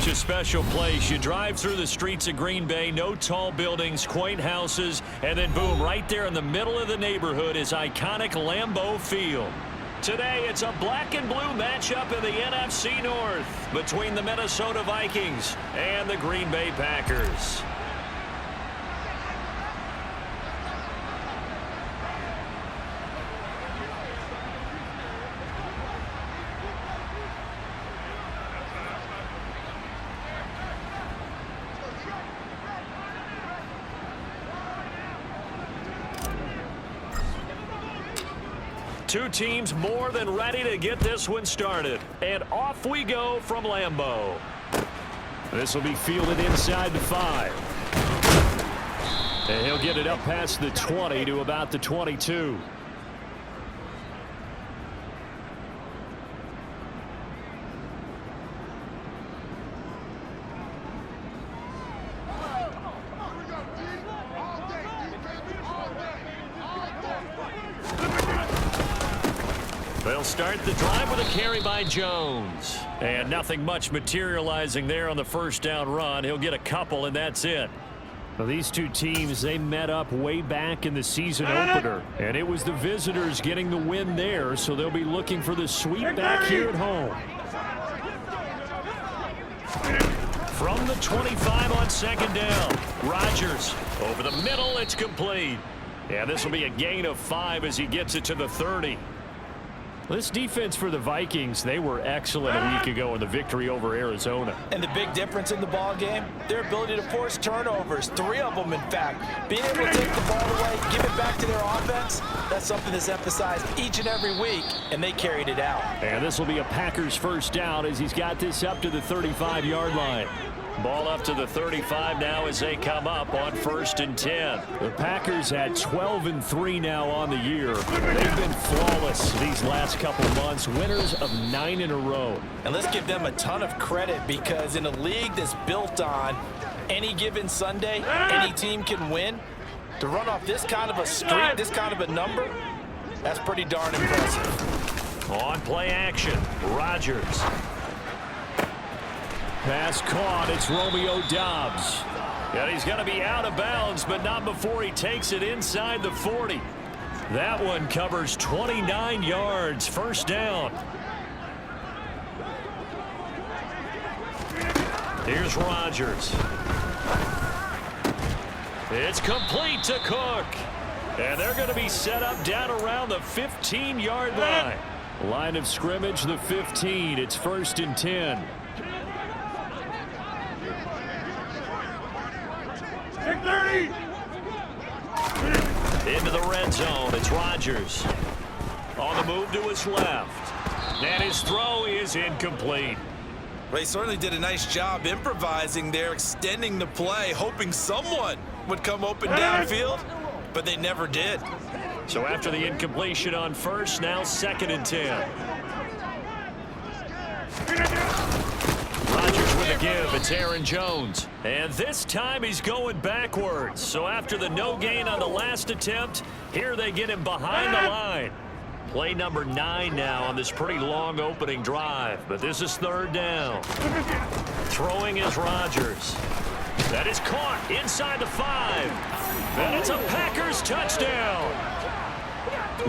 such a special place. You drive through the streets of Green Bay, no tall buildings, quaint houses, and then boom, right there in the middle of the neighborhood is iconic Lambeau Field. Today, it's a black and blue matchup in the NFC North between the Minnesota Vikings and the Green Bay Packers. Two teams more than ready to get this one started. And off we go from Lambeau. This will be fielded inside the 5. And he'll get it up past the 20 to about the 22. They'll start the drive with a carry by Jones. And nothing much materializing there on the first down run. He'll get a couple, and that's it. Well, these two teams, they met up way back in the season opener. And it was the visitors getting the win there, so they'll be looking for the sweep back here at home. From the 25 on second down, Rodgers over the middle, it's complete. And this will be a gain of 5 as he gets it to the 30. This defense for the Vikings, they were excellent a week ago in the victory over Arizona. And the big difference in the ball game, their ability to force turnovers, 3 of them in fact. Being able to take the ball away, give it back to their offense, that's something that's emphasized each and every week, and they carried it out. And this will be a Packers first down as he's got this up to the 35-yard line. Ball up to the 35 now as they come up on 1st and 10. The Packers at 12-3 now on the year. They've been flawless these last couple months, winners of 9 in a row. And let's give them a ton of credit because in a league that's built on any given Sunday, any team can win. To run off this kind of a streak, this kind of a number, that's pretty darn impressive. On play action, Rodgers. Pass caught. It's Romeo Doubs. And he's going to be out of bounds, but not before he takes it inside the 40. That one covers 29 yards. First down. Here's Rodgers. It's complete to Cook. And they're going to be set up down around the 15-yard line. Line of scrimmage, the 15. It's 1st and 10. Into the red zone, it's Rodgers. On the move to his left. And his throw is incomplete. They certainly did a nice job improvising there, extending the play, hoping someone would come open downfield, but they never did. So after the incompletion on 1st, now 2nd and 10. Rodgers with a give. It's Aaron Jones. And this time he's going backwards. So after the no gain on the last attempt, here they get him behind the line. Play number 9 now on this pretty long opening drive. But this is 3rd down. Throwing is Rodgers. That is caught inside the 5. And it's a Packers touchdown.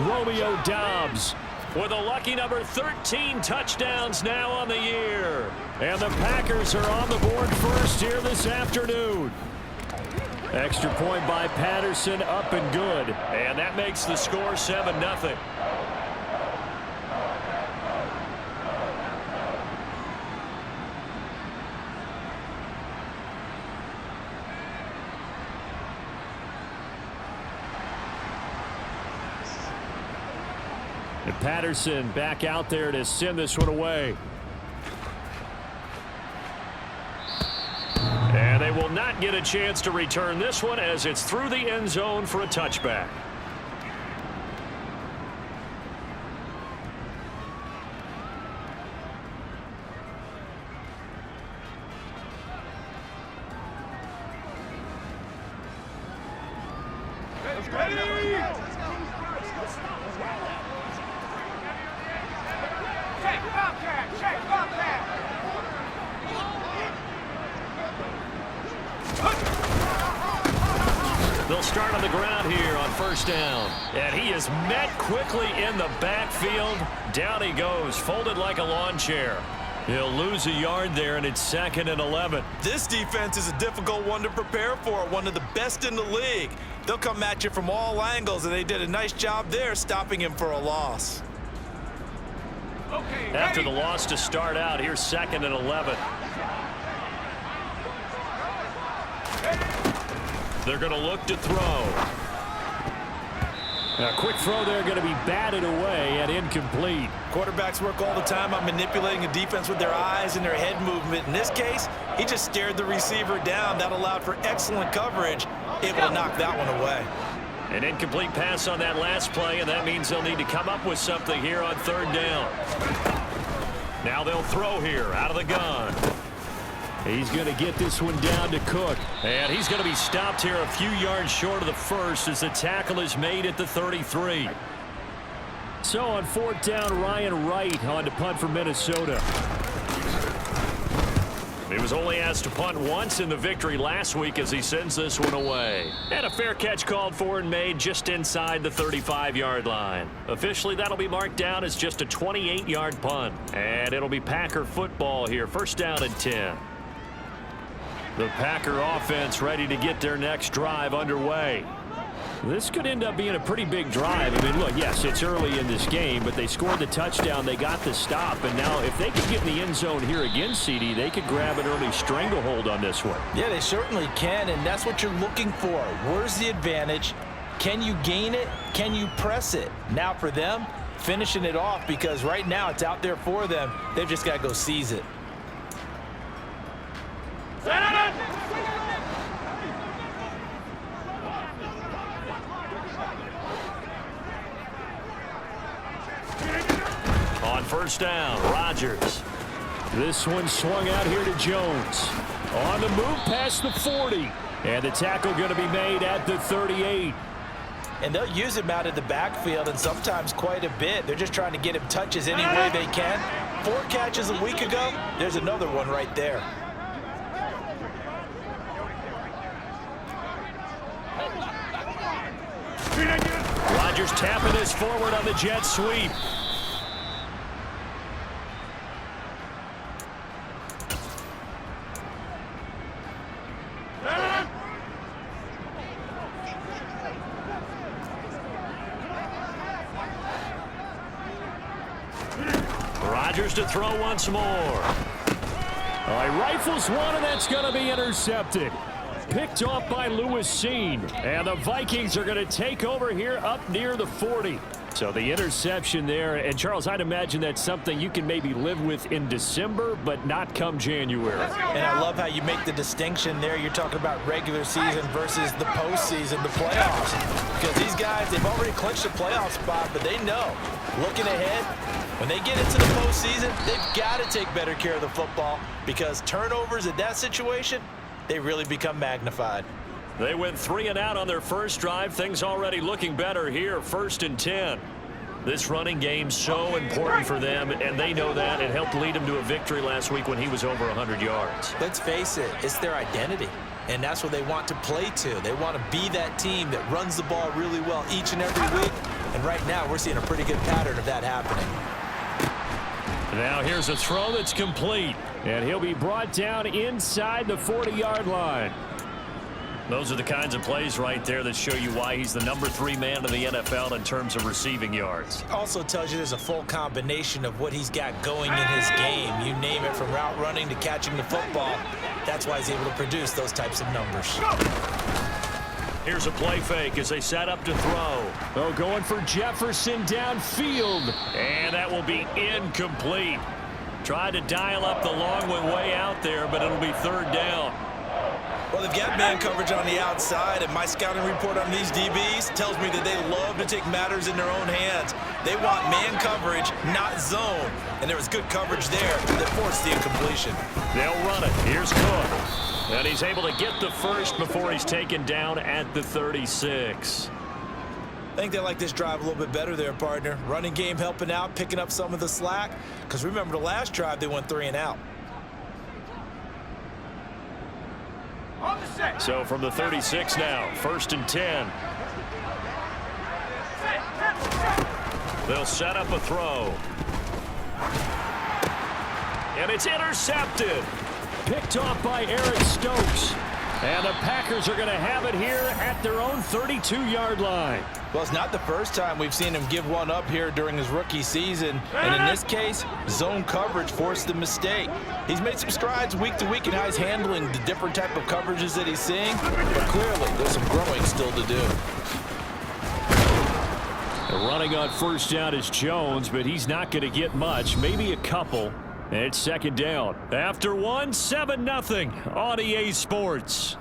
Romeo Doubs with a lucky number 13 touchdowns now on the year. And the Packers are on the board first here this afternoon. Extra point by Patterson, up and good. And that makes the score 7-0. And Patterson back out there to send this one away. And they will not get a chance to return this one as it's through the end zone for a touchback. They'll start on the ground here on first down. And he is met quickly in the backfield. Down he goes, folded like a lawn chair. He'll lose a yard there, and it's 2nd and 11. This defense is a difficult one to prepare for, one of the best in the league. They'll come at you from all angles, and they did a nice job there stopping him for a loss. After the loss to start out, here's 2nd and 11. They're going to look to throw. A quick throw there, going to be batted away and incomplete. Quarterbacks work all the time on manipulating a defense with their eyes and their head movement. In this case, he just stared the receiver down. That allowed for excellent coverage, able to knock that one away. An incomplete pass on that last play, and that means they'll need to come up with something here on 3rd down. Now they'll throw here out of the gun. He's going to get this one down to Cook. And he's going to be stopped here a few yards short of the first as the tackle is made at the 33. So on 4th down, Ryan Wright on to punt for Minnesota. He was only asked to punt once in the victory last week as he sends this one away. And a fair catch called for and made just inside the 35-yard line. Officially, that'll be marked down as just a 28-yard punt. And it'll be Packer football here. 1st down and 10. The Packer offense ready to get their next drive underway. This could end up being a pretty big drive. I mean, look, yes, it's early in this game, but they scored the touchdown. They got the stop. And now if they could get in the end zone here again, CD, they could grab an early stranglehold on this one. Yeah, they certainly can, and that's what you're looking for. Where's the advantage? Can you gain it? Can you press it? Now for them, finishing it off, because right now it's out there for them. They've just got to go seize it. On 1st down, Rodgers. This one swung out here to Jones. On the move past the 40. And the tackle going to be made at the 38. And they'll use him out of the backfield, and sometimes quite a bit. They're just trying to get him touches any way they can. 4 catches a week ago. There's another one right there. Rodgers tapping this forward on the jet sweep. Rodgers to throw once more. All right, rifles one, and that's going to be intercepted. Picked off by Lewis Seen. And the Vikings are going to take over here up near the 40. So the interception there. And, Charles, I'd imagine that's something you can maybe live with in December, but not come January. And I love how you make the distinction there. You're talking about regular season versus the postseason, the playoffs. Because these guys, they've already clinched a playoff spot, but they know, looking ahead, when they get into the postseason, they've got to take better care of the football, because turnovers in that situation, they really become magnified. They went 3 and out on their first drive. Things already looking better here. 1st and 10. This running game so important for them, and they know that. It helped lead them to a victory last week when he was over 100 yards. Let's face it, it's their identity, and that's what they want to play to. They want to be that team that runs the ball really well each and every week, and right now we're seeing a pretty good pattern of that happening. Now here's a throw that's complete, and he'll be brought down inside the 40-yard line. Those are the kinds of plays right there that show you why he's the number 3 man in the NFL in terms of receiving yards. Also tells you there's a full combination of what he's got going in his game. You name it, from route running to catching the football. That's why he's able to produce those types of numbers. Here's a play fake as they set up to throw. Oh, going for Jefferson downfield. And that will be incomplete. Tried to dial up the long one way out there, but it'll be 3rd down. Well, they've got man coverage on the outside, and my scouting report on these DBs tells me that they love to take matters in their own hands. They want man coverage, not zone. And there was good coverage there that forced the incompletion. They'll run it. Here's Cook. And he's able to get the first before he's taken down at the 36. I think they like this drive a little bit better there, partner. Running game helping out, picking up some of the slack. Because remember, the last drive, they went 3 and out. So from the 36 now, 1st and 10. They'll set up a throw. And it's intercepted. Picked off by Eric Stokes. And the Packers are going to have it here at their own 32-yard line. Well, it's not the first time we've seen him give one up here during his rookie season. And in this case, zone coverage forced the mistake. He's made some strides week to week in how he's handling the different type of coverages that he's seeing. But clearly, there's some growing still to do. Running on 1st down is Jones, but he's not going to get much, maybe a couple. And it's 2nd down. After 1, 7-0 on EA Sports.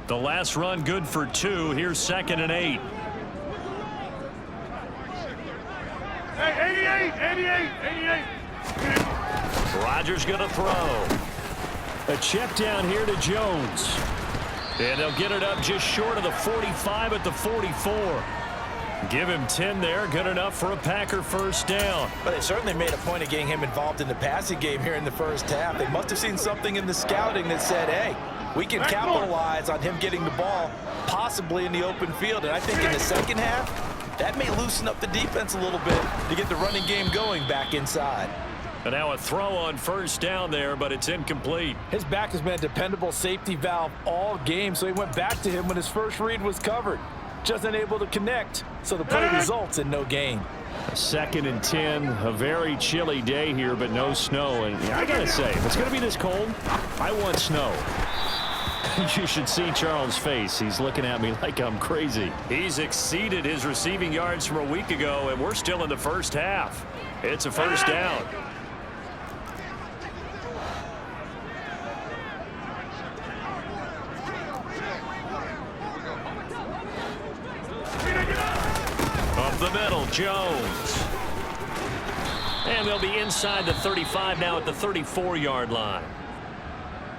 The last run good for 2. Here's 2nd and 8. 88. Rodgers going to throw. A check down here to Jones. And they'll get it up just short of the 45 at the 44. Give him 10 there. Good enough for a Packer 1st down. But they certainly made a point of getting him involved in the passing game here in the 1st half. They must have seen something in the scouting that said, hey, we can capitalize on him getting the ball possibly in the open field. And I think in the 2nd half, that may loosen up the defense a little bit to get the running game going back inside. And now a throw on 1st down there, but it's incomplete. His back has been a dependable safety valve all game, so he went back to him when his first read was covered. Just unable to connect, so the play results in no gain. 2nd and 10, a very chilly day here, but no snow. And I got to say, if it's going to be this cold, I want snow. You should see Charles' face. He's looking at me like I'm crazy. He's exceeded his receiving yards from a week ago, and we're still in the 1st half. It's a 1st down. Up the middle, Jones. And they'll be inside the 35 now at the 34-yard line.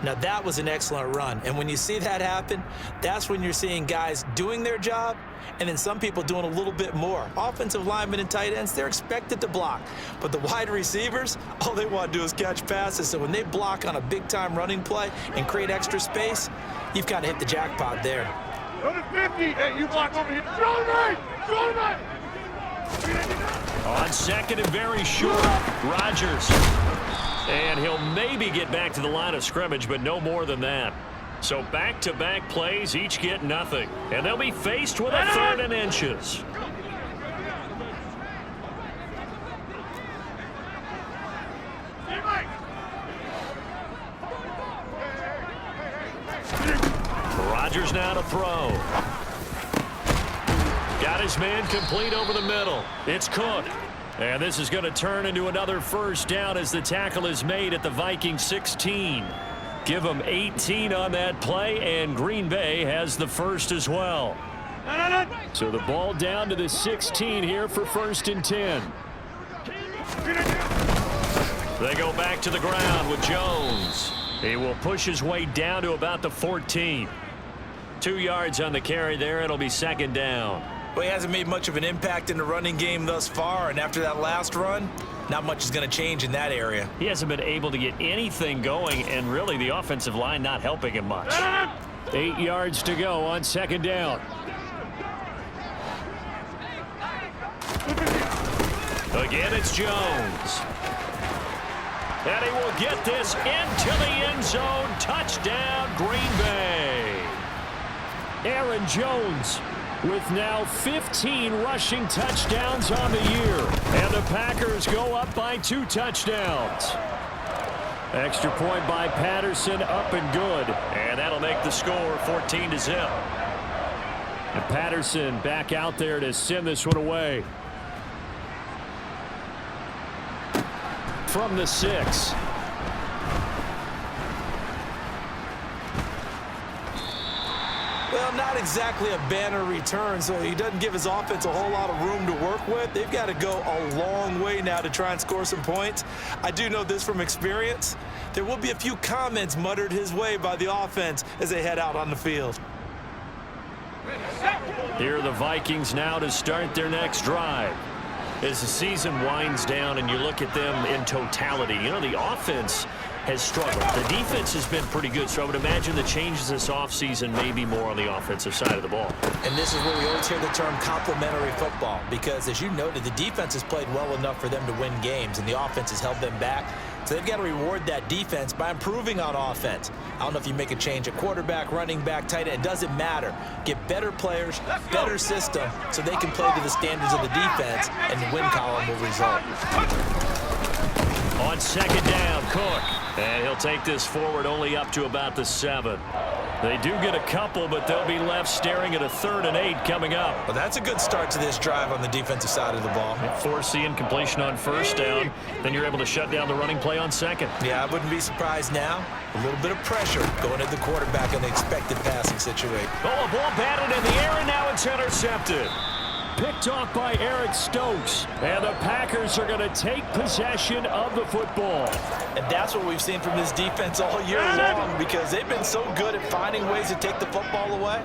Now that was an excellent run, and when you see that happen, that's when you're seeing guys doing their job and then some people doing a little bit more. Offensive linemen and tight ends, they're expected to block, but the wide receivers, all they want to do is catch passes. So when they block on a big-time running play and create extra space, you've kind of hit the jackpot there. Go to 50. Hey, you block over here. Throw right. On 2nd and very short, Rodgers. And he'll maybe get back to the line of scrimmage, but no more than that. So back-to-back plays, each get nothing. And they'll be faced with a 3rd and inches. Rodgers now to throw. Got his man complete over the middle. It's Cook. And this is going to turn into another 1st down as the tackle is made at the Vikings 16. Give them 18 on that play, and Green Bay has the 1st as well. So the ball down to the 16 here for 1st and 10. They go back to the ground with Jones. He will push his way down to about the 14. 2 yards on the carry there. It'll be 2nd down. Well, he hasn't made much of an impact in the running game thus far, and after that last run, not much is going to change in that area. He hasn't been able to get anything going, and really the offensive line not helping him much. 8 yards to go on 2nd down. Again, it's Jones. And he will get this into the end zone. Touchdown, Green Bay. Aaron Jones with now 15 rushing touchdowns on the year. And the Packers go up by 2 touchdowns. Extra point by Patterson, up and good. And that'll make the score 14-0. And Patterson back out there to send this one away. From the 6. Well, not exactly a banner return, so he doesn't give his offense a whole lot of room to work with. They've got to go a long way now to try and score some points. I do know this from experience. There will be a few comments muttered his way by the offense as they head out on the field. Here are the Vikings now to start their next drive. As the season winds down and you look at them in totality, you know, the offense has struggled. The defense has been pretty good, so I would imagine the changes this offseason may be more on the offensive side of the ball. And this is where we always hear the term complementary football, because as you noted, the defense has played well enough for them to win games, and the offense has held them back. So they've got to reward that defense by improving on offense. I don't know if you make a change at quarterback, running back, tight end. It doesn't matter. Get better players, better system, so they can play to the standards of the defense, and the win column will result. On second down, Cook. And he'll take this forward only up to about the 7. They do get a couple, but they'll be left staring at a 3rd and 8 coming up. Well, that's a good start to this drive on the defensive side of the ball. Force the incompletion on first down. Then you're able to shut down the running play on second. Yeah, I wouldn't be surprised now. A little bit of pressure going at the quarterback in the expected passing situation. Oh, a ball batted in the air, and now it's intercepted. Picked off by Eric Stokes. And the Packers are going to take possession of the football. And that's what we've seen from this defense all year long, because they've been so good at finding ways to take the football away.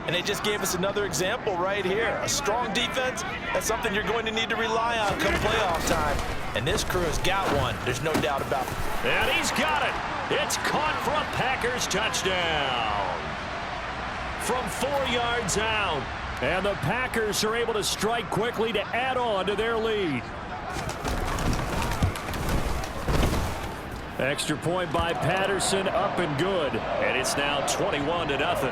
And they just gave us another example right here. A strong defense, that's something you're going to need to rely on come playoff time. And this crew has got one. There's no doubt about it. And he's got it. It's caught for a Packers touchdown. From 4 yards out. And the Packers are able to strike quickly to add on to their lead. Extra point by Patterson, up and good. And it's now 21-0.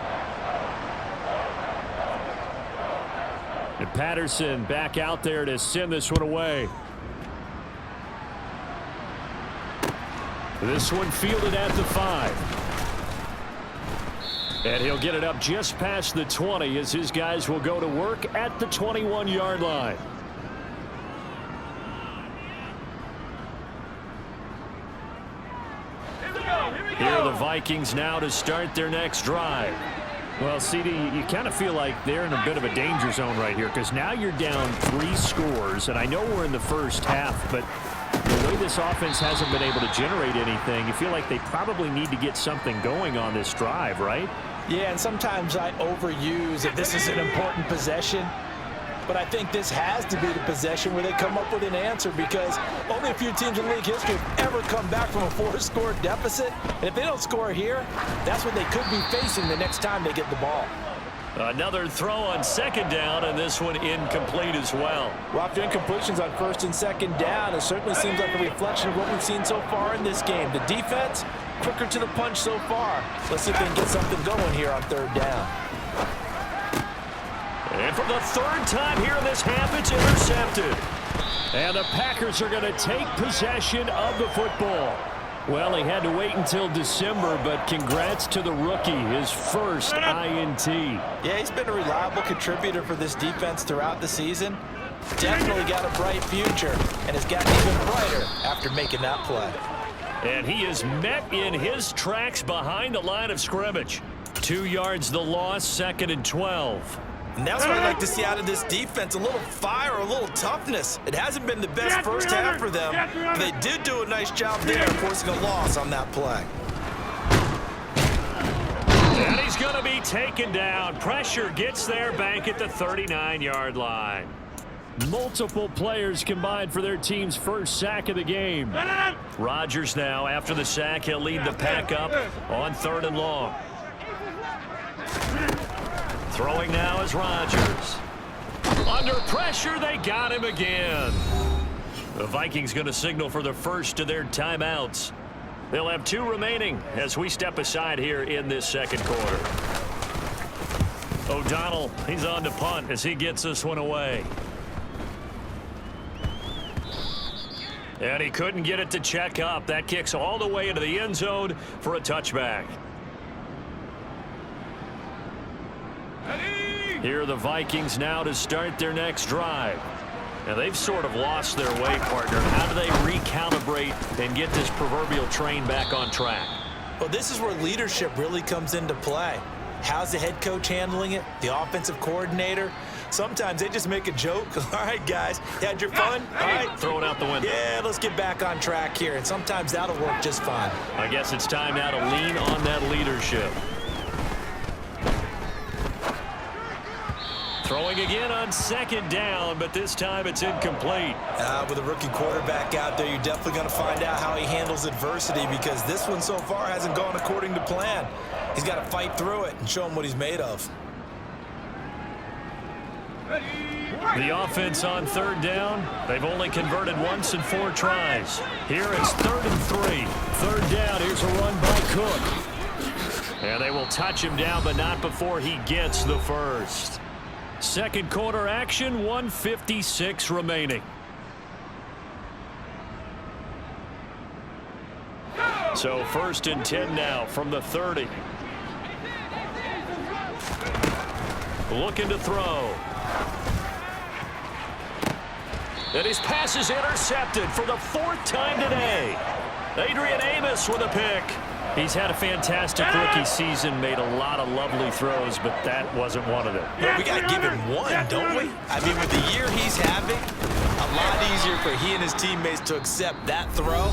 And Patterson back out there to send this one away. This one fielded at the 5. And he'll get it up just past the 20 as his guys will go to work at the 21-yard line. Here are the Vikings now to start their next drive. Well, CD, you kind of feel like they're in a bit of a danger zone right here, because now you're down 3 scores, and I know we're in the first half, but the way this offense hasn't been able to generate anything, you feel like they probably need to get something going on this drive, right? Yeah, and sometimes I overuse that this is an important possession. But I think this has to be the possession where they come up with an answer, because only a few teams in league history have ever come back from a 4-score deficit. And if they don't score here, that's what they could be facing the next time they get the ball. Another throw on second down, and this one incomplete as well. Well, after incompletions on first and second down, it certainly seems like a reflection of what we've seen so far in this game. The defense, quicker to the punch so far. Let's see if they can get something going here on third down. And for the 3rd time here in this half, it's intercepted. And the Packers are going to take possession of the football. Well, he had to wait until December, but congrats to the rookie, his first INT. Yeah, he's been a reliable contributor for this defense throughout the season. Definitely got a bright future, and has gotten even brighter after making that play. And he is met in his tracks behind the line of scrimmage. 2 yards the loss, 2nd and 12. And that's what I'd like to see out of this defense, a little fire, a little toughness. It hasn't been the best first half for them, but they did do a nice job there, forcing a loss on that play. And he's going to be taken down. Pressure gets there back at the 39-yard line. Multiple players combined for their team's first sack of the game. Rodgers now, after the sack, he'll lead the pack up on 3rd and long. Throwing now is Rodgers. Under pressure, they got him again. The Vikings going to signal for the first of their timeouts. They'll have 2 remaining as we step aside here in this second quarter. O'Donnell, he's on to punt as he gets this one away. And he couldn't get it to check up. That kicks all the way into the end zone for a touchback. Here are the Vikings now to start their next drive. Now, they've sort of lost their way, partner. How do they recalibrate and get this proverbial train back on track? Well, this is where leadership really comes into play. How's the head coach handling it? The offensive coordinator? Sometimes they just make a joke. All right, guys, you had your fun? All right. Throw it out the window. Yeah, let's get back on track here. And sometimes that'll work just fine. I guess it's time now to lean on that leadership. Throwing again on second down, but this time it's incomplete. With a rookie quarterback out there, you're definitely going to find out how he handles adversity, because this one so far hasn't gone according to plan. He's got to fight through it and show him what he's made of. The offense on third down, they've only converted once in 4 tries. Here it's 3rd and 3. Third down, here's a run by Cook. And they will touch him down, but not before he gets the first. Second quarter action, 1:56 remaining. So 1st and 10 now from the 30. Looking to throw. And his pass is intercepted for the 4th time today. Adrian Amos with a pick. He's had a fantastic rookie season, made a lot of lovely throws, but that wasn't one of them. Well, we got to give him one, don't we? I mean, with the year he's having, a lot easier for he and his teammates to accept that throw,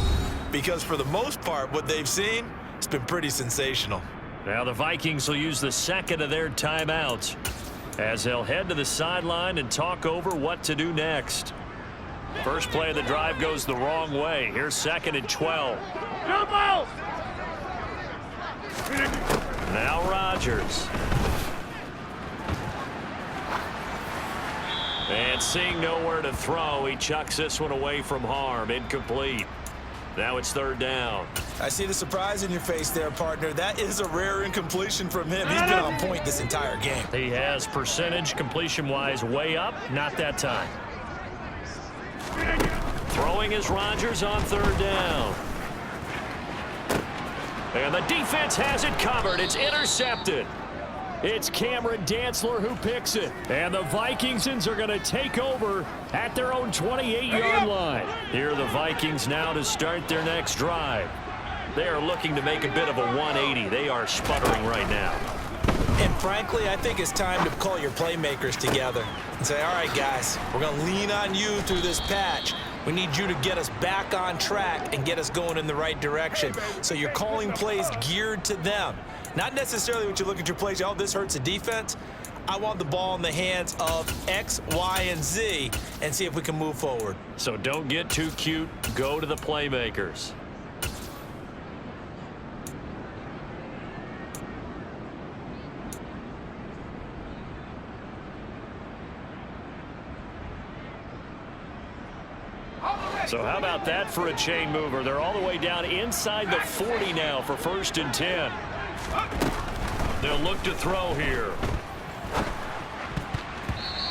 because for the most part, what they've seen, it's been pretty sensational. Now the Vikings will use the 2nd of their timeouts as they'll head to the sideline and talk over what to do next. First play of the drive goes the wrong way. Here's 2nd and 12. Now Rodgers. And seeing nowhere to throw, he chucks this one away from harm. Incomplete. Now it's 3rd down. I see the surprise in your face there, partner. That is a rare incompletion from him. He's been on point this entire game. He has percentage completion-wise way up. Not that time. Throwing is Rodgers on 3rd down. And the defense has it covered. It's intercepted. It's Cameron Dantzler who picks it. And the Vikingsons are going to take over at their own 28-yard line. Here are the Vikings now to start their next drive. They are looking to make a bit of a 180. They are sputtering right now. And frankly, I think it's time to call your playmakers together and say, all right, guys, we're going to lean on you through this patch. We need you to get us back on track and get us going in the right direction. So you're calling plays geared to them. Not necessarily when you look at your plays, oh, this hurts the defense. I want the ball in the hands of X, Y, and Z and see if we can move forward. So don't get too cute. Go to the playmakers. So how about that for a chain mover? They're all the way down inside the 40 now for 1st and 10. They'll look to throw here.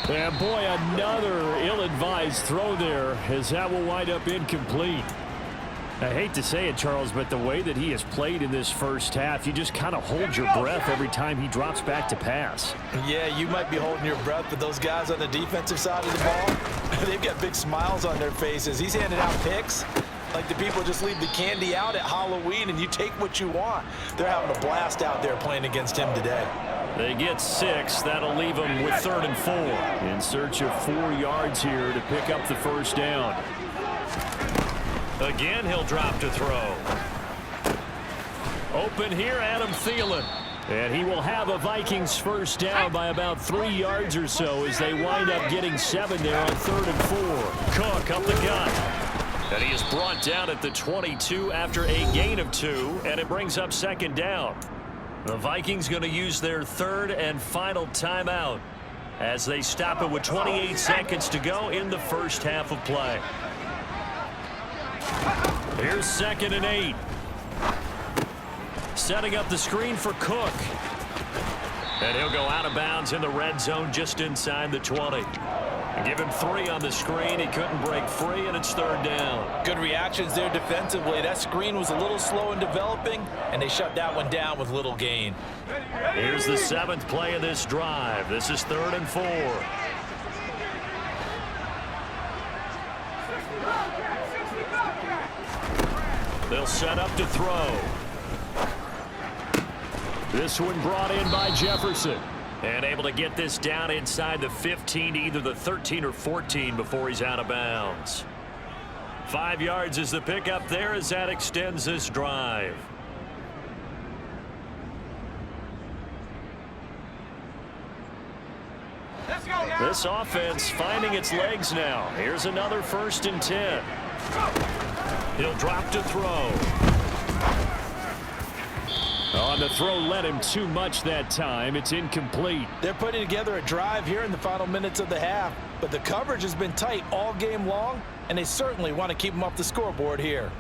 And boy, another ill-advised throw there, as that will wind up incomplete. I hate to say it, Charles, but the way that he has played in this first half, you just kind of hold your breath every time he drops back to pass. Yeah, you might be holding your breath, but those guys on the defensive side of the ball, they've got big smiles on their faces. He's handing out picks like the people just leave the candy out at Halloween and you take what you want. They're having a blast out there playing against him today. They get 6. That'll leave them with 3rd and 4. In search of 4 yards here to pick up the first down. Again, he'll drop to throw. Open here, Adam Thielen. And he will have a Vikings first down by about 3 yards or so as they wind up getting 7 there on 3rd and 4. Cook up the gut. And he is brought down at the 22 after a gain of 2, and it brings up 2nd down. The Vikings going to use their 3rd and final timeout as they stop it with 28 seconds to go in the first half of play. Here's 2nd and 8. Setting up the screen for Cook. And he'll go out of bounds in the red zone just inside the 20. Give him 3 on the screen. He couldn't break free, and it's 3rd down. Good reactions there defensively. That screen was a little slow in developing, and they shut that one down with little gain. Here's the 7th play of this drive. This is 3rd and 4. They'll set up to throw. This one brought in by Jefferson. And able to get this down inside the 15, either the 13 or 14 before he's out of bounds. 5 yards is the pickup there as that extends this drive. Let's go. This offense finding its legs now. Here's another 1st and 10. He'll drop to throw. On the throw led him too much that time. It's incomplete. They're putting together a drive here in the final minutes of the half, but the coverage has been tight all game long, and they certainly want to keep them off the scoreboard here.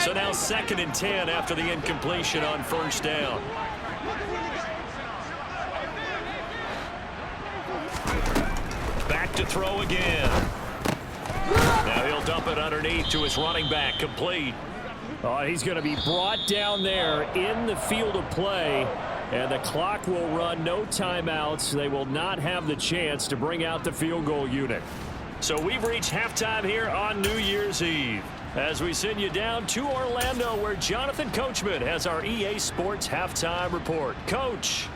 So now 2nd and 10 after the incompletion on 1st down. Back to throw again. Now he'll dump it underneath to his running back, complete. Oh, he's going to be brought down there in the field of play, and the clock will run, no timeouts. They will not have the chance to bring out the field goal unit. So we've reached halftime here on New Year's Eve, as we send you down to Orlando, where Jonathan Coachman has our EA Sports halftime report. Coach.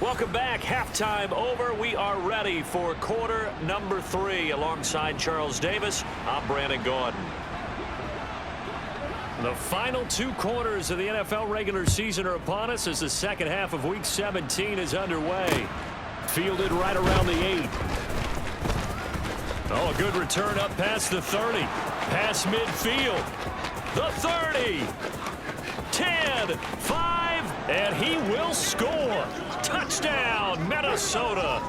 Welcome back. Halftime over. We are ready for quarter number 3. Alongside Charles Davis, I'm Brandon Gordon. The final 2 quarters of the NFL regular season are upon us as the second half of Week 17 is underway. Fielded right around the 8. Oh, a good return up past the 30. Past midfield. The 30. 10, 5, and he will score. Touchdown, Minnesota.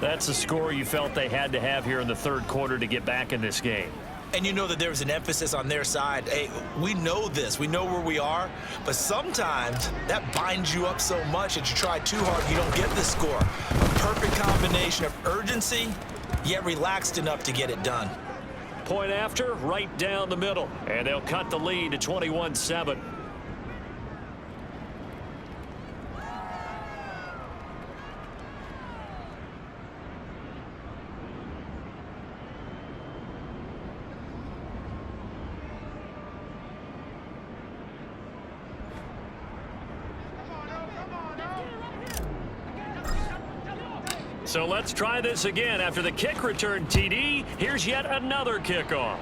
That's a score you felt they had to have here in the 3rd quarter to get back in this game. And you know that there's an emphasis on their side. Hey, we know this. We know where we are. But sometimes that binds you up so much that you try too hard, you don't get the score. A perfect combination of urgency, yet relaxed enough to get it done. Point after, right down the middle. And they'll cut the lead to 21-7. So let's try this again. After the kick return TD, here's yet another kickoff.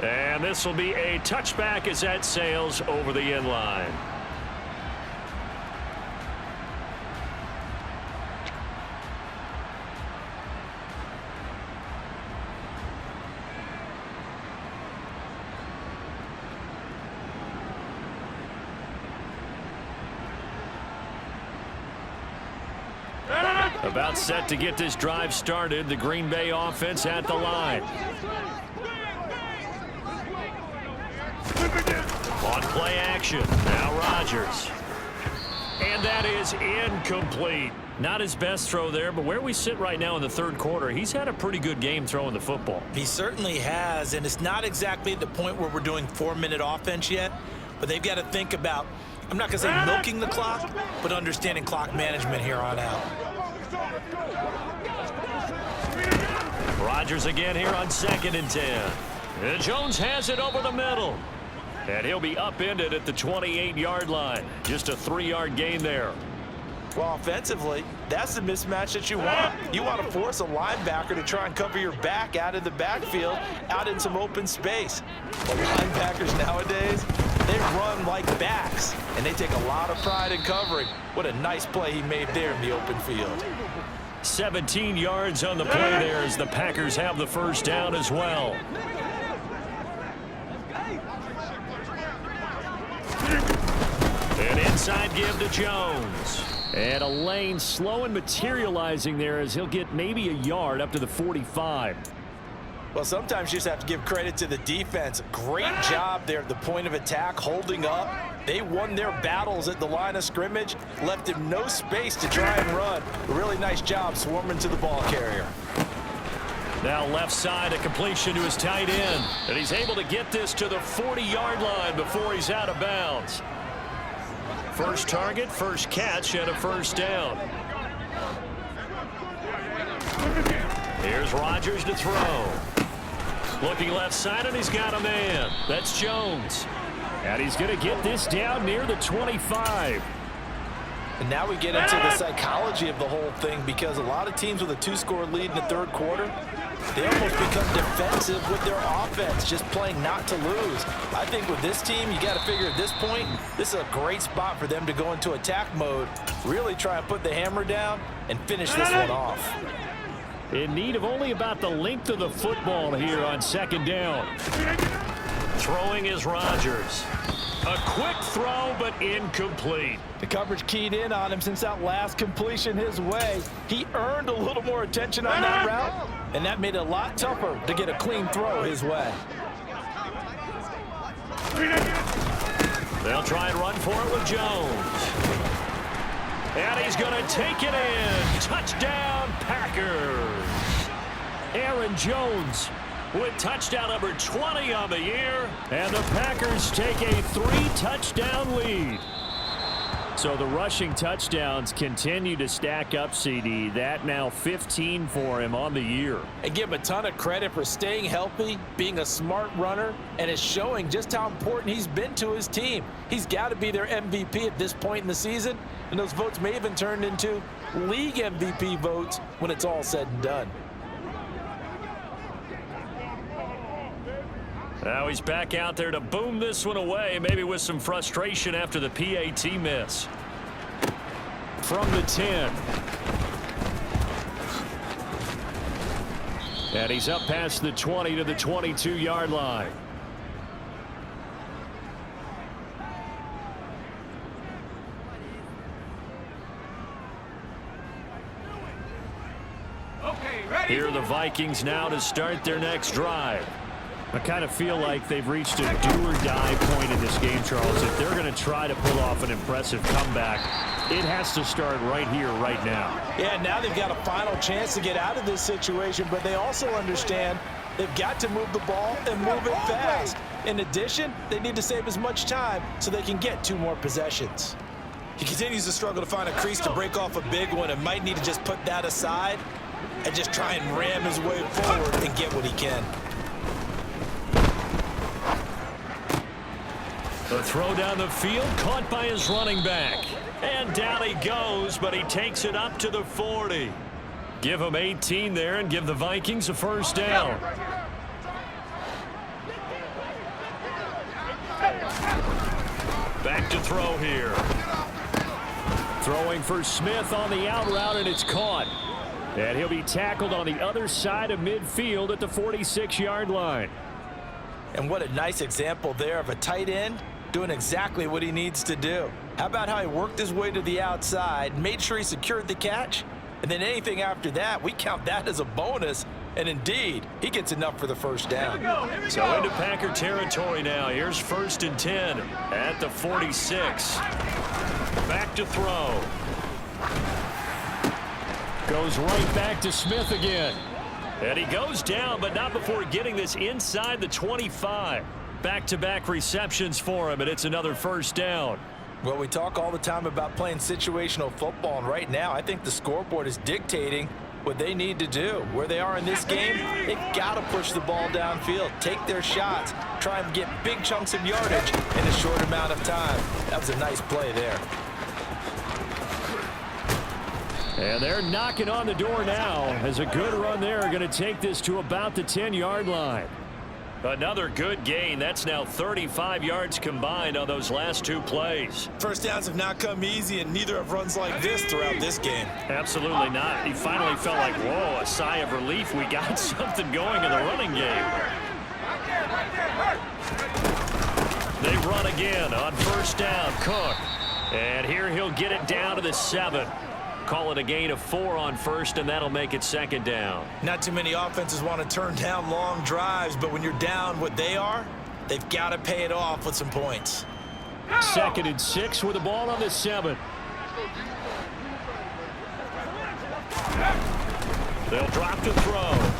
And this will be a touchback as that sails over the end line. About set to get this drive started. The Green Bay offense at the line. On play action. Now Rodgers. And that is incomplete. Not his best throw there, but where we sit right now in the 3rd quarter, he's had a pretty good game throwing the football. He certainly has, and it's not exactly at the point where we're doing 4-minute offense yet, but they've got to think about, I'm not going to say milking the clock, but understanding clock management here on out. Rodgers again here on 2nd and 10. And Jones has it over the middle. And he'll be upended at the 28-yard line. Just a 3-yard gain there. Well, offensively, that's the mismatch that you want. You want to force a linebacker to try and cover your back out of the backfield, out in some open space. But linebackers nowadays, they run like backs, and they take a lot of pride in covering. What a nice play he made there in the open field. 17 yards on the play there as the Packers have the 1st down as well. An inside give to Jones. And a lane slow and materializing there as he'll get maybe a yard up to the 45. Well, sometimes you just have to give credit to the defense. Great job there at the point of attack, holding up. They won their battles at the line of scrimmage, left him no space to try and run. A really nice job swarming to the ball carrier. Now left side, a completion to his tight end. And he's able to get this to the 40-yard line before he's out of bounds. First target, first catch, and a 1st down. Here's Rodgers to throw. Looking left side, and he's got a man. That's Jones. And he's going to get this down near the 25. And now we get into the psychology of the whole thing, because a lot of teams with a 2-score lead in the third quarter, they almost become defensive with their offense, just playing not to lose. I think with this team, you got to figure at this point, this is a great spot for them to go into attack mode, really try and put the hammer down and finish this one off. In need of only about the length of the football here on second down. Throwing is Rodgers. A quick throw, but incomplete. The coverage keyed in on him since that last completion his way. He earned a little more attention on that route, and that made it a lot tougher to get a clean throw his way. They'll try and run for it with Jones. And he's going to take it in. Touchdown, Packers. Aaron Jones with touchdown number 20 on the year, and the Packers take a 3-touchdown lead. So the rushing touchdowns continue to stack up, CD. That now 15 for him on the year. And give him a ton of credit for staying healthy, being a smart runner, and it's showing just how important he's been to his team. He's got to be their MVP at this point in the season, and those votes may even turn into league MVP votes when it's all said and done. Now he's back out there to boom this one away, maybe with some frustration after the PAT miss. From the 10. And he's up past the 20 to the 22-yard line. Here are the Vikings now to start their next drive. I kind of feel like they've reached a do-or-die point in this game, Charles. If they're going to try to pull off an impressive comeback, it has to start right here, right now. Yeah, now they've got a final chance to get out of this situation, but they also understand they've got to move the ball and move it fast. In addition, they need to save as much time so they can get 2 more possessions. He continues to struggle to find a crease to break off a big one and might need to just put that aside and just try and ram his way forward and get what he can. The throw down the field, caught by his running back. And down he goes, but he takes it up to the 40. Give him 18 there and give the Vikings a first down. Back to throw here. Throwing for Smith on the out route, and it's caught. And he'll be tackled on the other side of midfield at the 46-yard line. And what a nice example there of a tight end doing exactly what he needs to do. How about how he worked his way to the outside, made sure he secured the catch, and then anything after that, we count that as a bonus. And indeed, he gets enough for the first down. So into Packer territory now. Here's 1st and 10 at the 46. Back to throw. Goes right back to Smith again. And he goes down, but not before getting this inside the 25. Back-to-back receptions for him, and it's another first down. Well, we talk all the time about playing situational football, and right now I think the scoreboard is dictating what they need to do. Where they are in this game, they've got to push the ball downfield, take their shots, try and get big chunks of yardage in a short amount of time. That was a nice play there. And they're knocking on the door now as a good run there are going to take this to about the 10-yard line. Another good gain. That's now 35 yards combined on those last 2 plays. First downs have not come easy, and neither have runs like this throughout this game. Absolutely not. He finally felt like, whoa, a sigh of relief. We got something going in the running game. They run again on first down. Cook. And here he'll get it down to the 7. Call it a gain of 4 on first, and that'll make it second down. Not too many offenses want to turn down long drives, but when you're down what they are, they've got to pay it off with some points. 2nd and 6 with the ball on the 7. They'll drop to throw.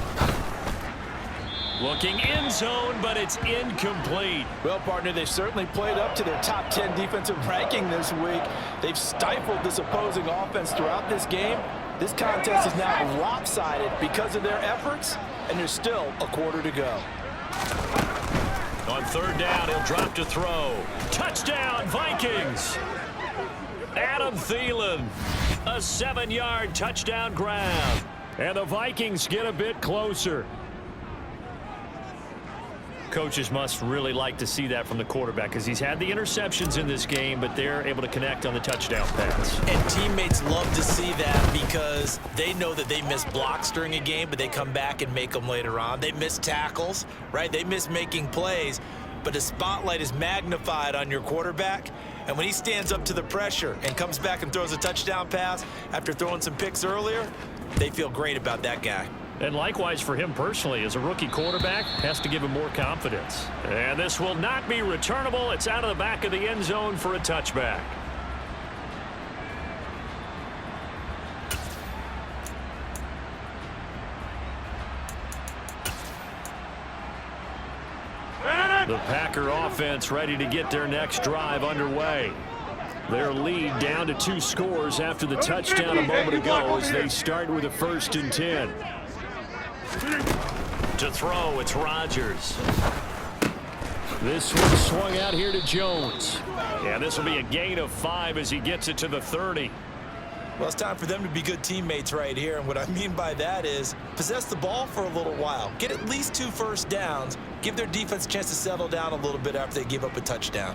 Looking end zone, but it's incomplete. Well, partner, they've certainly played up to their top 10 defensive ranking this week. They've stifled this opposing offense throughout this game. This contest is now lopsided because of their efforts, and there's still a quarter to go. On third down, he'll drop to throw. Touchdown, Vikings! Adam Thielen, a 7-yard touchdown grab. And the Vikings get a bit closer. Coaches must really like to see that from the quarterback because he's had the interceptions in this game, but they're able to connect on the touchdown pass. And teammates love to see that because they know that they miss blocks during a game, but they come back and make them later on. They miss tackles, right? They miss making plays, but the spotlight is magnified on your quarterback. And when he stands up to the pressure and comes back and throws a touchdown pass after throwing some picks earlier, they feel great about that guy. And likewise for him personally, as a rookie quarterback, has to give him more confidence. And this will not be returnable. It's out of the back of the end zone for a touchback. The Packer offense ready to get their next drive underway. Their lead down to 2 scores after the touchdown a moment ago as they start with a 1st and 10. To throw, it's Rodgers. This one swung out here to Jones. Yeah, this will be a gain of 5 as he gets it to the 30. Well, it's time for them to be good teammates right here. And what I mean by that is possess the ball for a little while. Get at least 2 first downs. Give their defense a chance to settle down a little bit after they give up a touchdown.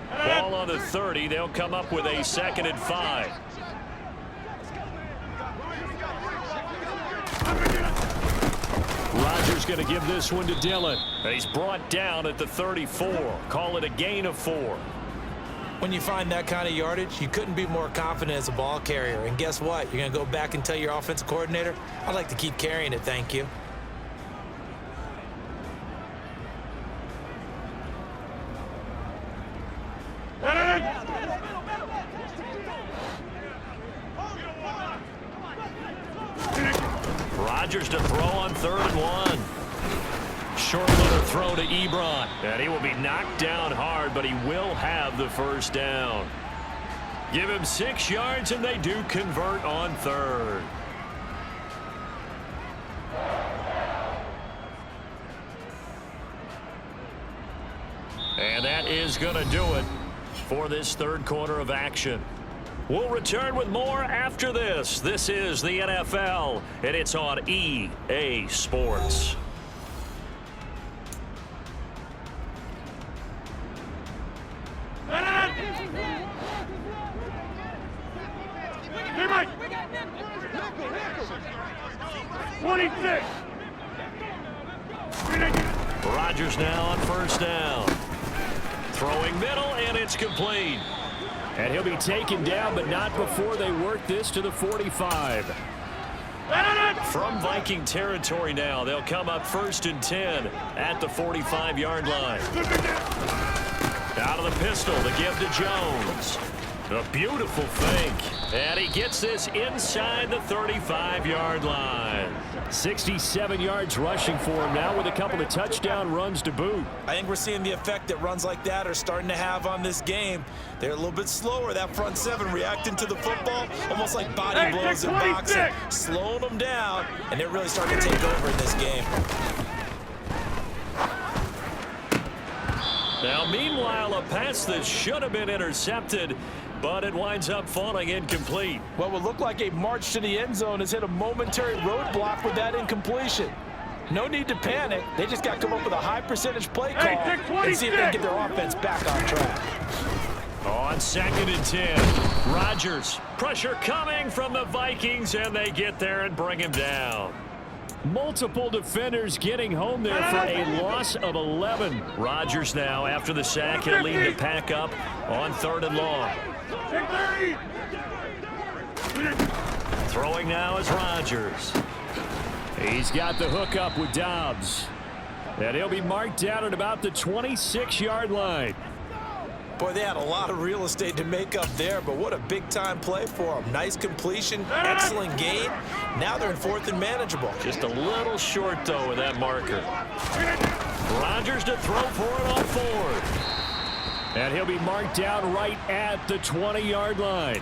Ball on the 30. They'll come up with a 2nd and 5. Rodgers going to give this one to Dillon. He's brought down at the 34. Call it a gain of 4. When you find that kind of yardage, you couldn't be more confident as a ball carrier. And guess what? You're going to go back and tell your offensive coordinator, I'd like to keep carrying it, thank you. Rodgers to throw on 3rd and 1. Short little throw to Ebron. And he will be knocked down hard, but he will have the 1st down. Give him 6 yards, and they do convert on 3rd. And that is going to do it for this 3rd quarter of action. We'll return with more after this. This is the NFL, and it's on EA Sports. Hey, Mike. 26. Rodgers now on 1st down. Throwing middle, and it's complete. And he'll be taken down, but not before they work this to the 45. From Viking territory now, they'll come up 1st and 10 at the 45-yard line. Out of the pistol, the give to Jones. A beautiful fake. And he gets this inside the 35-yard line. 67 yards rushing for him now with a couple of touchdown runs to boot. I think we're seeing the effect that runs like that are starting to have on this game. They're a little bit slower, that front 7 reacting to the football, almost like body blows in boxing, slowing them down, and they're really starting to take over in this game. Now, meanwhile, a pass that should have been intercepted, but it winds up falling incomplete. What would look like a march to the end zone has hit a momentary roadblock with that incompletion. No need to panic. They just got to come up with a high percentage play call and see if they can get their offense back on track. On 2nd and 10, Rodgers. Pressure coming from the Vikings, and they get there and bring him down. Multiple defenders getting home there for a loss of 11. Rodgers now, after the sack, he'll lead the pack up on 3rd and long. Throwing now is Rodgers. He's got the hook up with Dobbs. And he'll be marked down at about the 26-yard line. Boy, they had a lot of real estate to make up there, but what a big-time play for them. Nice completion, excellent gain. Now they're in 4th and manageable. Just a little short, though, with that marker. Rodgers to throw for it on 4th. And he'll be marked down right at the 20-yard line.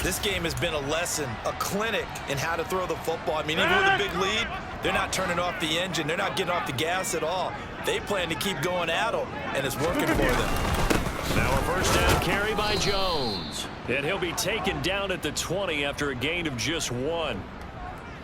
This game has been a lesson, a clinic in how to throw the football. I mean, even with a big lead, They're not turning off the engine. They're not getting off the gas at all. They plan to keep going at them, and it's working for them. Now a first down carry by Jones. And he'll be taken down at the 20 after a gain of just 1.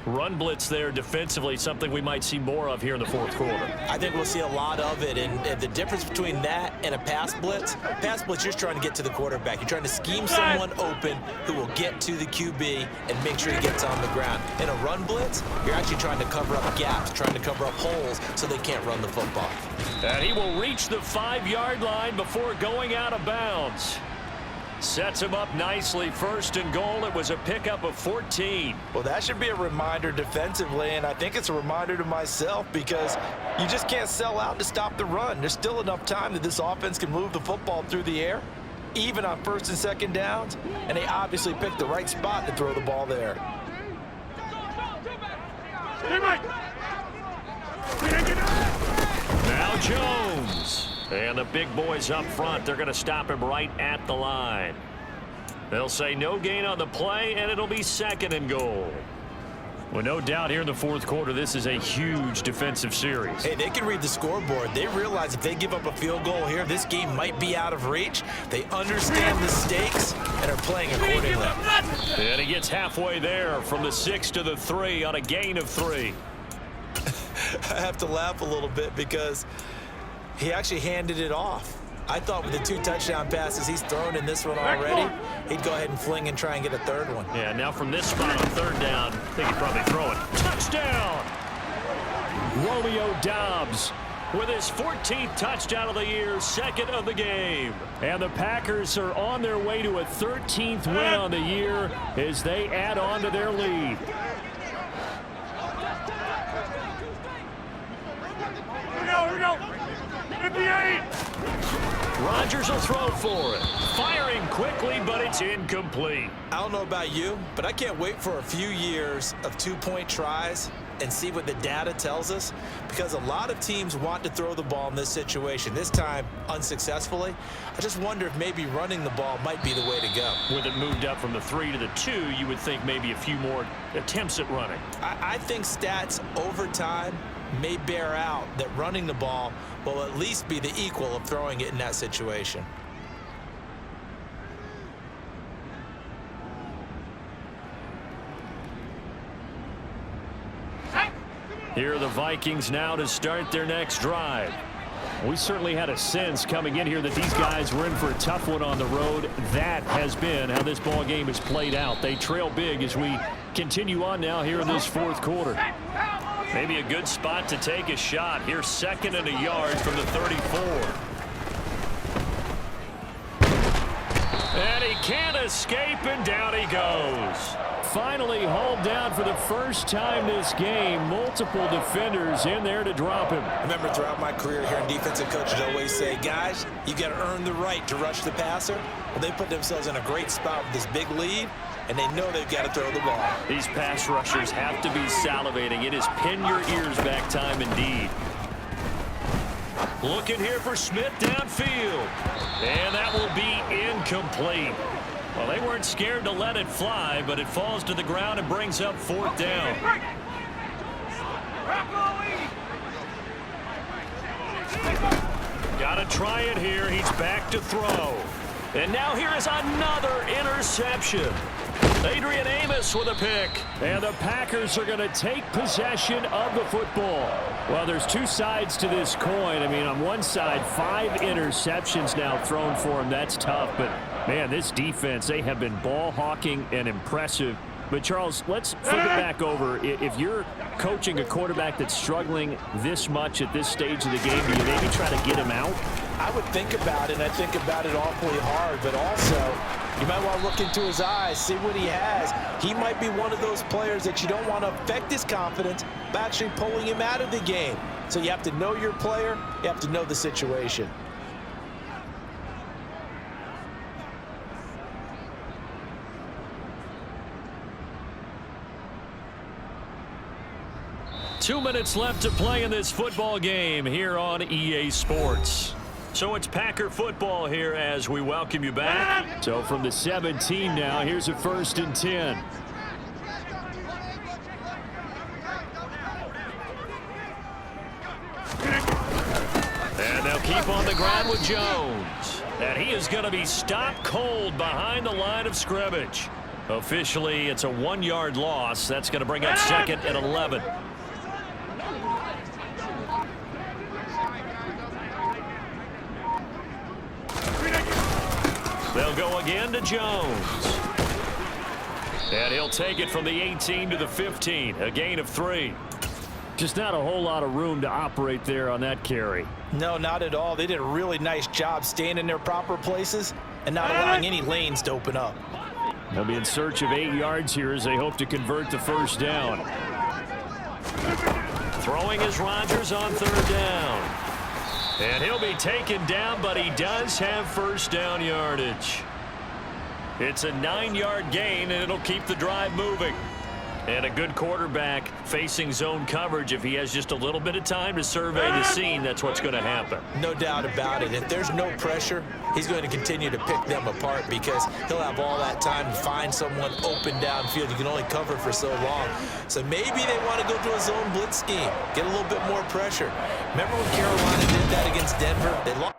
Run blitz there defensively, something we might see more of here in the fourth quarter. I think we'll see a lot of it, and the difference between that and a pass blitz, you're just trying to get to the quarterback. You're trying to scheme someone open who will get to the QB and make sure he gets on the ground. In a run blitz, you're actually trying to cover up gaps, trying to cover up holes so they can't run the football. And he will reach the 5-yard line before going out of bounds. Sets him up nicely. First and goal. It was a pickup of 14. Well, that should be a reminder defensively, and I think it's a reminder to myself because you just can't sell out to stop the run. There's still enough time that this offense can move the football through the air, even on first and second downs, and they obviously picked the right spot to throw the ball there. Now Jones. And the big boys up front, they're going to stop him right at the line. They'll say no gain on the play, and it'll be second and goal. Well, no doubt here in the fourth quarter, this is a huge defensive series. Hey, they can read the scoreboard. They realize if they give up a field goal here, this game might be out of reach. They understand the stakes and are playing accordingly. And he gets halfway there from the 6 to the 3 on a gain of 3. I have to laugh a little bit because he actually handed it off. I thought with the 2 touchdown passes he's thrown in this one already, he'd go ahead and fling and try and get a third one. Yeah, now from this spot on third down, I think he'd probably throw it. Touchdown! Romeo Doubs with his 14th touchdown of the year, second of the game. And the Packers are on their way to a 13th win on the year as they add on to their lead. Here we go. 58. Rodgers will throw for it. Firing quickly, but it's incomplete. I don't know about you, but I can't wait for a few years of 2-point tries and see what the data tells us, because a lot of teams want to throw the ball in this situation, this time unsuccessfully. I just wonder if maybe running the ball might be the way to go. With it moved up from the 3 to the 2, you would think maybe a few more attempts at running. I think stats over time may bear out that running the ball will at least be the equal of throwing it in that situation. Here are the Vikings now to start their next drive. We certainly had a sense coming in here that these guys were in for a tough one on the road. That has been how this ball game has played out. They trail big as we continue on now here in this fourth quarter. Maybe a good spot to take a shot. Here's 2nd and a yard from the 34. And he can't escape, and down he goes. Finally hauled down for the first time this game. Multiple defenders in there to drop him. I remember throughout my career here in defensive coaches always say, guys, you got to earn the right to rush the passer. Well, they put themselves in a great spot with this big lead, and they know they've got to throw the ball. These pass rushers have to be salivating. It is pin your ears back time indeed. Looking here for Smith downfield. And that will be incomplete. Well, they weren't scared to let it fly, but it falls to the ground and brings up 4th down. Got to try it here. He's back to throw. And now here is another interception. Adrian Amos with a pick. And the Packers are going to take possession of the football. Well, there's 2 sides to this coin. I mean, on one side, 5 interceptions now thrown for him. That's tough. But, man, this defense, they have been ball hawking and impressive. But, Charles, let's flip it back over. If you're coaching a quarterback that's struggling this much at this stage of the game, do you maybe try to get him out? I would think about it, and I think about it awfully hard, but also you might want to look into his eyes, see what he has. He might be one of those players that you don't want to affect his confidence by actually pulling him out of the game. So you have to know your player, you have to know the situation. Two minutes left to play in this football game here on EA Sports. So it's Packer football here as we welcome you back. So from the 17 now, here's a 1st and 10. keep on the ground with Jones. And he is going to be stopped cold behind the line of scrimmage. Officially, it's a 1-yard loss. That's going to bring up second and 11. They'll go again to Jones. And he'll take it from the 18 to the 15, a gain of 3. Just not a whole lot of room to operate there on that carry. No, not at all. They did a really nice job staying in their proper places and not allowing any lanes to open up. They'll be in search of 8 yards here as they hope to convert the first down. Throwing is Rodgers on 3rd down. And he'll be taken down, but he does have first down yardage. It's a 9-yard gain, and it'll keep the drive moving. And a good quarterback facing zone coverage. If he has just a little bit of time to survey the scene, that's what's going to happen. No doubt about it. If there's no pressure, he's going to continue to pick them apart because he'll have all that time to find someone open downfield. You can only cover for so long. So maybe they want to go to a zone blitz scheme, get a little bit more pressure. Remember when Carolina did that against Denver? They lost.